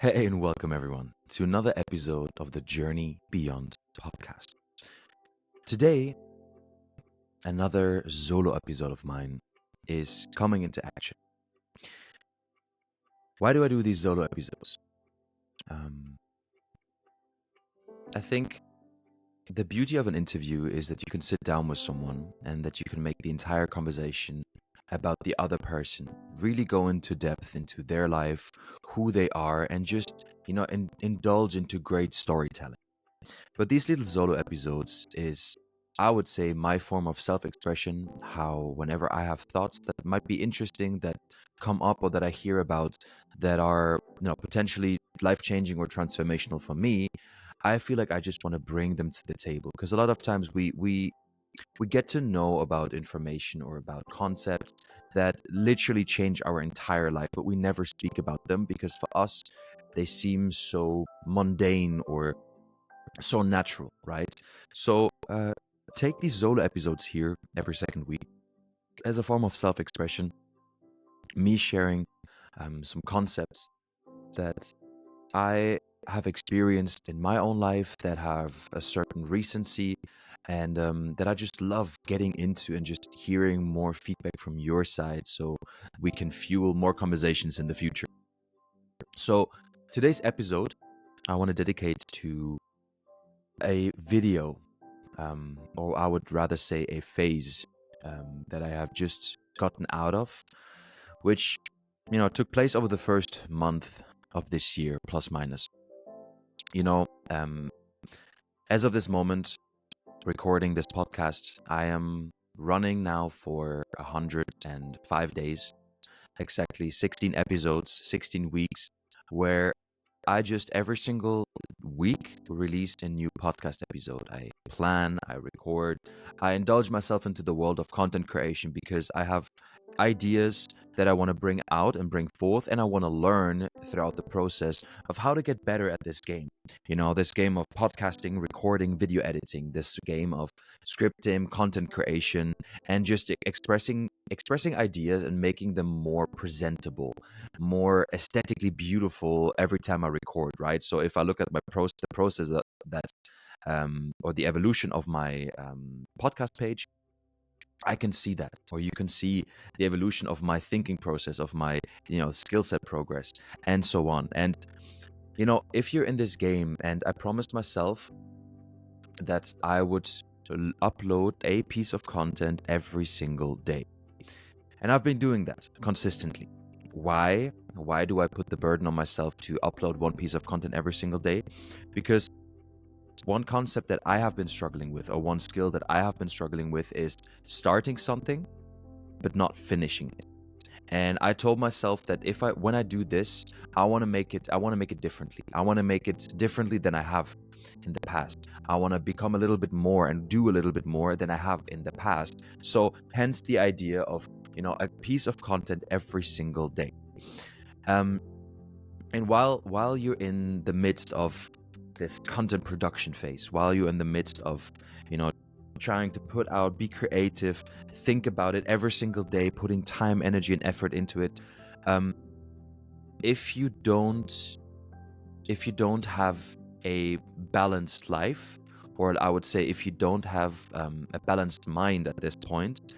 Hey, and welcome everyone to another episode of the Journey Beyond podcast. Today, another solo episode of mine is coming into action. Why do I do these solo episodes? I think the beauty of an interview is that you can sit down with someone and that you can make the entire conversation about the other person, really go into depth into their life, who they are, and just, indulge into great storytelling. But these little solo episodes is, I would say, my form of self-expression, how whenever I have thoughts that might be interesting, that come up or that I hear about that are, potentially life-changing or transformational for me, I feel like I just want to bring them to the table. Because a lot of times we get to know about information or about concepts that literally change our entire life, but we never speak about them because for us, they seem so mundane or so natural, right? So take these solo episodes here every second week as a form of self-expression, me sharing some concepts that I have experienced in my own life that have a certain recency and that I just love getting into and just hearing more feedback from your side so we can fuel more conversations in the future. So today's episode I want to dedicate to a video, or I would rather say a phase that I have just gotten out of, which, took place over the first month of this year, plus minus. You know, um, as of this moment, recording this podcast, I am running now for 105 days, exactly 16 episodes, 16 weeks, where I just every single week released a new podcast episode. I plan, I record, I indulge myself into the world of content creation because I have ideas that I want to bring out and bring forth, and I want to learn throughout the process of how to get better at this game. This game of podcasting, recording, video editing, this game of scripting, content creation, and just expressing ideas and making them more presentable, more aesthetically beautiful every time I record, right? So if I look at the process that or the evolution of my podcast page, I can see that, or you can see the evolution of my thinking process, of my, skill set progress, and so on. And, if you're in this game, and I promised myself that I would upload a piece of content every single day. And I've been doing that consistently. Why? Why do I put the burden on myself to upload one piece of content every single day? Because one concept that I have been struggling with, or one skill that I have been struggling with, is starting something but not finishing it. And I told myself that when I do this, I want to make it differently. I want to make it differently than I have in the past. I want to become a little bit more and do a little bit more than I have in the past. So hence the idea of, a piece of content every single day. And while you're in the midst of this content production phase, while you're in the midst of, trying to put out, be creative, think about it every single day, putting time, energy, and effort into it. If you don't have a balanced life, or I would say if you don't have a balanced mind at this point,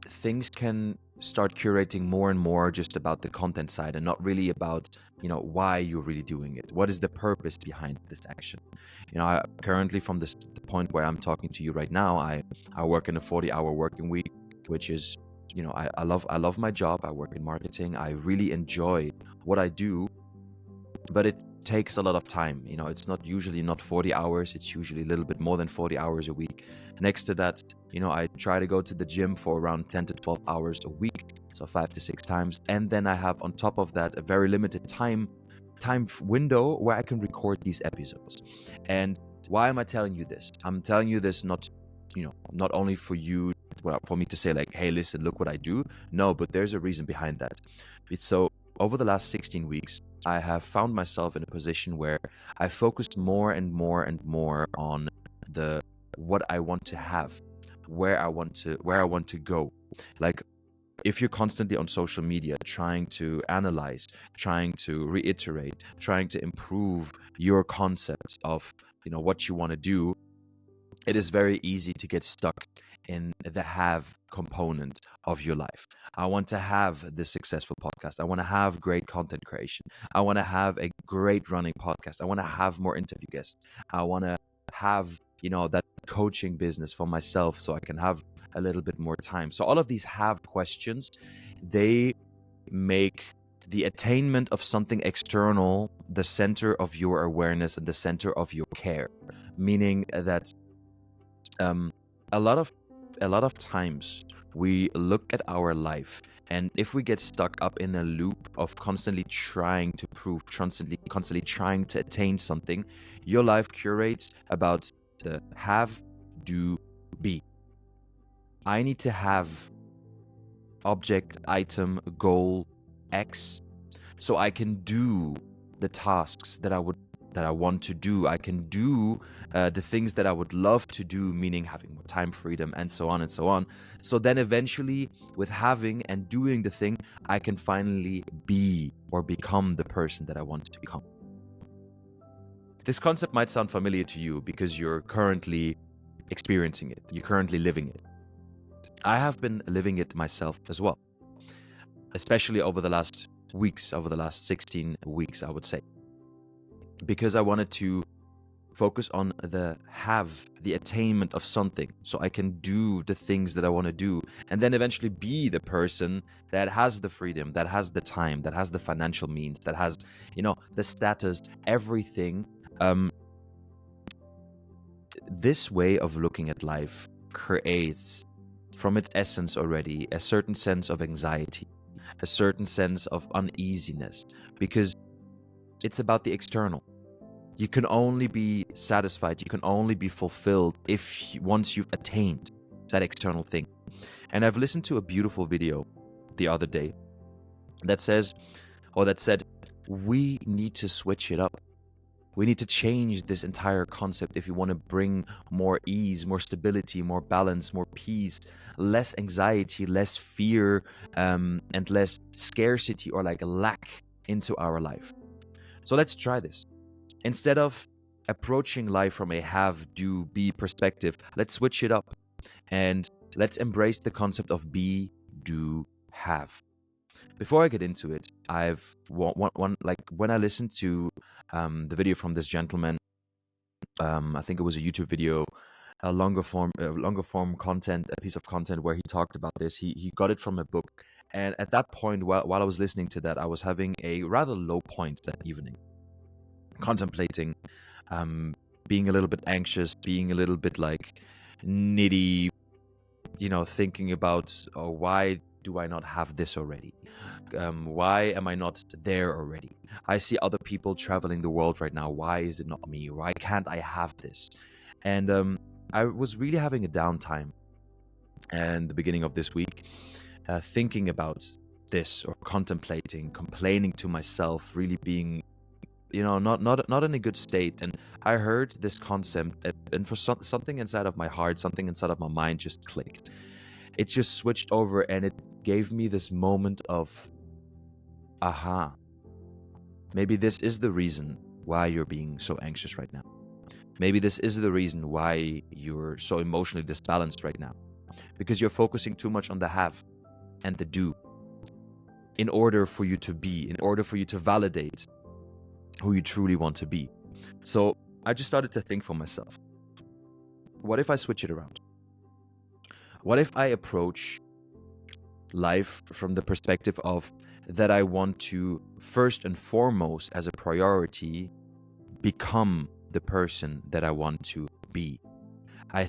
things can start curating more and more just about the content side and not really about, why you're really doing it. What is the purpose behind this action? I currently, from the point where I'm talking to you right now, I work in a 40-hour working week, which is, I love my job. I work in marketing. I really enjoy what I do, but it takes a lot of time. It's usually not 40 hours. It's usually a little bit more than 40 hours a week. Next to that, I try to go to the gym for around 10 to 12 hours a week, so 5 to 6 times. And then I have on top of that a very limited time window where I can record these episodes. And why am I telling you this? I'm telling you this not only for you, for me to say like, hey, listen, look what I do. No, but there's a reason behind that. So over the last 16 weeks, I have found myself in a position where I focused more and more and more on what I want to have, where I want to go. Like, if you're constantly on social media trying to analyze, trying to reiterate, trying to improve your concepts of, what you want to do, it is very easy to get stuck in the have component of your life. I want to have this successful podcast. I want to have great content creation. I want to have a great running podcast. I want to have more interview guests. I want to have, that coaching business for myself so I can have a little bit more time. So all of these have questions, they make the attainment of something external the center of your awareness and the center of your care, meaning that a lot of times we look at our life, and if we get stuck up in a loop of constantly trying to prove, constantly trying to attain something, your life curates about the have, do, be. I need to have object, item, goal, X, so I can do the tasks that I want to do. I can do the things that I would love to do, meaning having more time freedom and so on and so on. So then eventually, with having and doing the thing, I can finally be or become the person that I want to become. This concept might sound familiar to you because you're currently experiencing it. You're currently living it. I have been living it myself as well, especially over the last weeks, over the last 16 weeks, I would say. Because I wanted to focus on the attainment of something, so I can do the things that I want to do, and then eventually be the person that has the freedom, that has the time, that has the financial means, that has, the status, everything. This way of looking at life creates, from its essence already, a certain sense of anxiety, a certain sense of uneasiness, because it's about the external. You can only be satisfied, you can only be fulfilled once you've attained that external thing. And I've listened to a beautiful video the other day that said, we need to switch it up. We need to change this entire concept if you want to bring more ease, more stability, more balance, more peace, less anxiety, less fear, and less scarcity or lack into our life. So let's try this. Instead of approaching life from a have, do, be perspective, let's switch it up and let's embrace the concept of be, do, have. Before I get into it, when I listened to the video from this gentleman, I think it was a YouTube video, a longer form content, a piece of content where he talked about this. He got it from a book, and at that point, while I was listening to that, I was having a rather low point that evening, contemplating, being a little bit anxious, being a little bit nitty, thinking about, why do I not have this already? Why am I not there already? I see other people traveling the world right now. Why is it not me? Why can't I have this? And I was really having a downtime and the beginning of this week, thinking about this or contemplating, complaining to myself, really being, not in a good state. And I heard this concept, and for something inside of my heart, something inside of my mind just clicked. It just switched over, and it gave me this moment of, aha, maybe this is the reason why you're being so anxious right now. Maybe this is the reason why you're so emotionally disbalanced right now. Because you're focusing too much on the have and the do in order for you to validate who you truly want to be. So I just started to think for myself, what if I switch it around? What if I approach life from the perspective of that I want to, first and foremost, as a priority, become the person that I want to be? I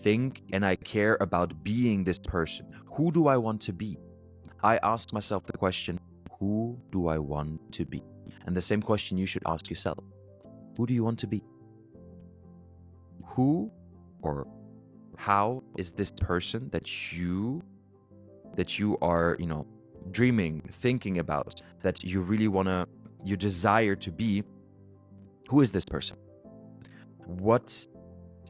think and I care about being this person. Who do I want to be? I ask myself the question, who do I want to be? And the same question you should ask yourself. Who do you want to be? Who or how is this person that you are, dreaming, thinking about, that you really you desire to be? Who is this person? What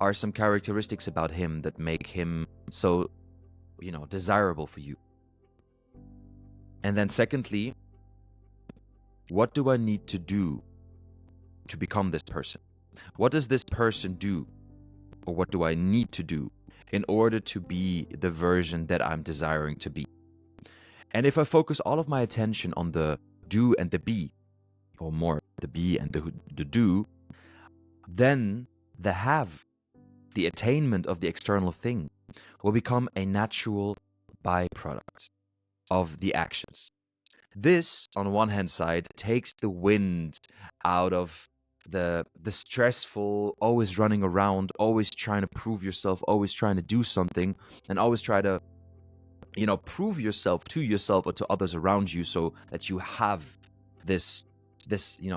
are some characteristics about him that make him so, desirable for you? And then secondly, what do I need to do to become this person? What does this person do, or what do I need to do in order to be the version that I'm desiring to be? And if I focus all of my attention on the do and the be, or more the be and the do, then the have, the attainment of the external thing, will become a natural byproduct of the actions. This, on one hand side, takes the wind out of the stressful, always running around, always trying to prove yourself, always trying to do something, and always try to, prove yourself to yourself or to others around you, so that you have this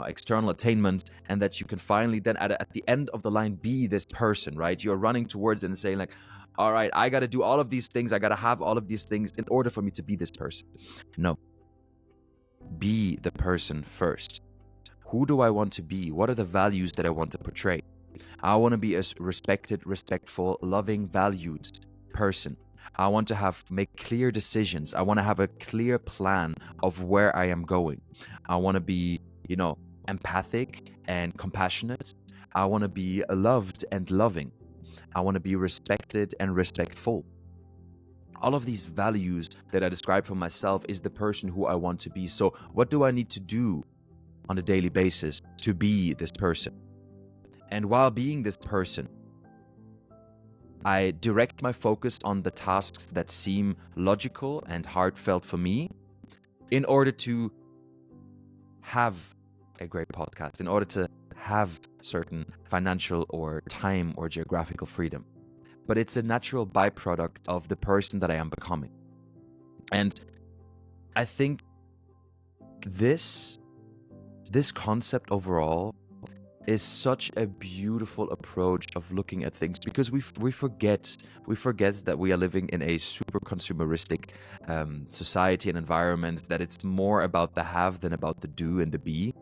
external attainment, and that you can finally then at the end of the line be this person, right? You're running towards it and saying like, all right, I got to do all of these things, I got to have all of these things in order for me to be this person. No. Be the person first. Who do I want to be? What are the values that I want to portray? I want to be a respected, respectful, loving, valued person. I want to make clear decisions. I want to have a clear plan of where I am going. I want to be, empathic and compassionate. I want to be loved and loving. I want to be respected and respectful. All of these values that I describe for myself is the person who I want to be. So what do I need to do on a daily basis to be this person? And while being this person, I direct my focus on the tasks that seem logical and heartfelt for me in order to have a great podcast, in order to have certain financial or time or geographical freedom. But it's a natural byproduct of the person that I am becoming. And I think this concept overall is such a beautiful approach of looking at things, because we forget that we are living in a super consumeristic society and environment, that it's more about the have than about the do and the be.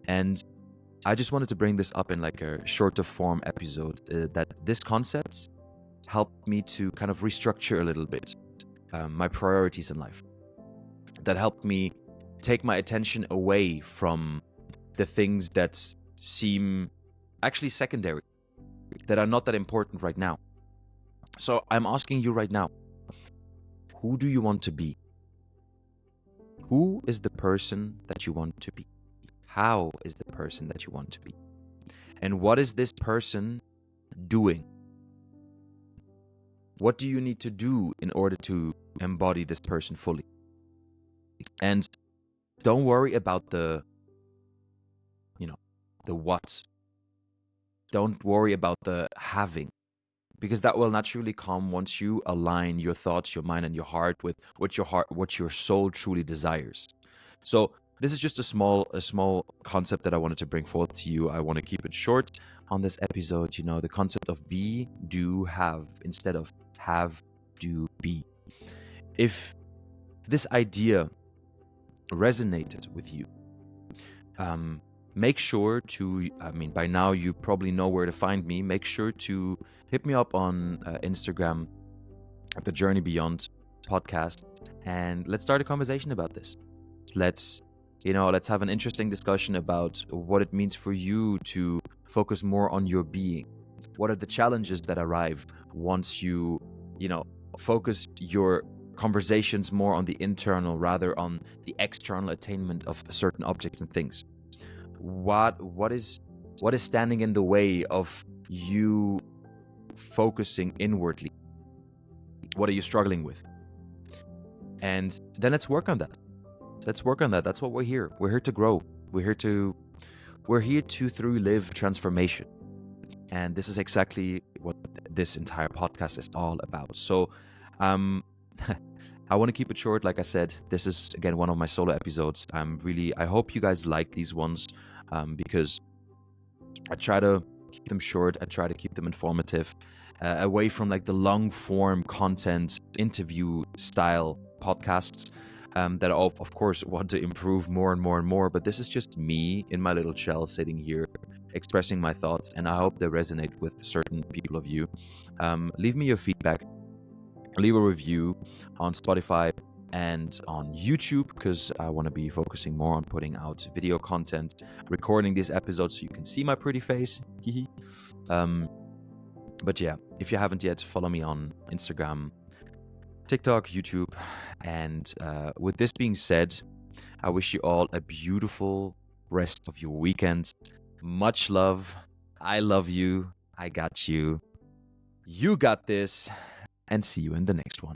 And I just wanted to bring this up in like a shorter form episode, that this concept helped me to kind of restructure a little bit my priorities in life. That helped me take my attention away from the things that seem actually secondary, that are not that important right now. So I'm asking you right now, who do you want to be? Who is the person that you want to be? How is the person that you want to be? And what is this person doing? What do you need to do in order to embody this person fully? And don't worry about the what. Don't worry about the having, because that will naturally come once you align your thoughts, your mind, and your heart with what your soul truly desires. So this is just a small concept that I wanted to bring forth to you. I want to keep it short on this episode. The concept of be, do, have, instead of have, do, be. If this idea resonated with you, make sure to, by now you probably know where to find me. Make sure to hit me up on Instagram at the Journey Beyond podcast, and let's start a conversation about this. Let's have an interesting discussion about what it means for you to focus more on your being. What are the challenges that arrive once you focus your conversations more on the internal rather on the external attainment of certain objects and things? What is standing in the way of you focusing inwardly? What are you struggling with? And then let's work on that. That's what we're here. We're here to grow. We're here to through live transformation. And this is exactly what this entire podcast is all about. So I want to keep it short. Like I said, this is again one of my solo episodes. I hope you guys like these ones, because I try to keep them short. I try to keep them informative, away from like the long form content interview style podcasts that I of course want to improve more and more and more. But this is just me in my little shell sitting here expressing my thoughts, and I hope they resonate with certain people of you. Leave me your feedback. Leave a review on Spotify, and on YouTube, because I want to be focusing more on putting out video content, recording these episodes so you can see my pretty face. But yeah, if you haven't yet, follow me on Instagram, TikTok, YouTube. And with this being said, I wish you all a beautiful rest of your weekend. Much love. I love you. I got you. You got this. And see you in the next one.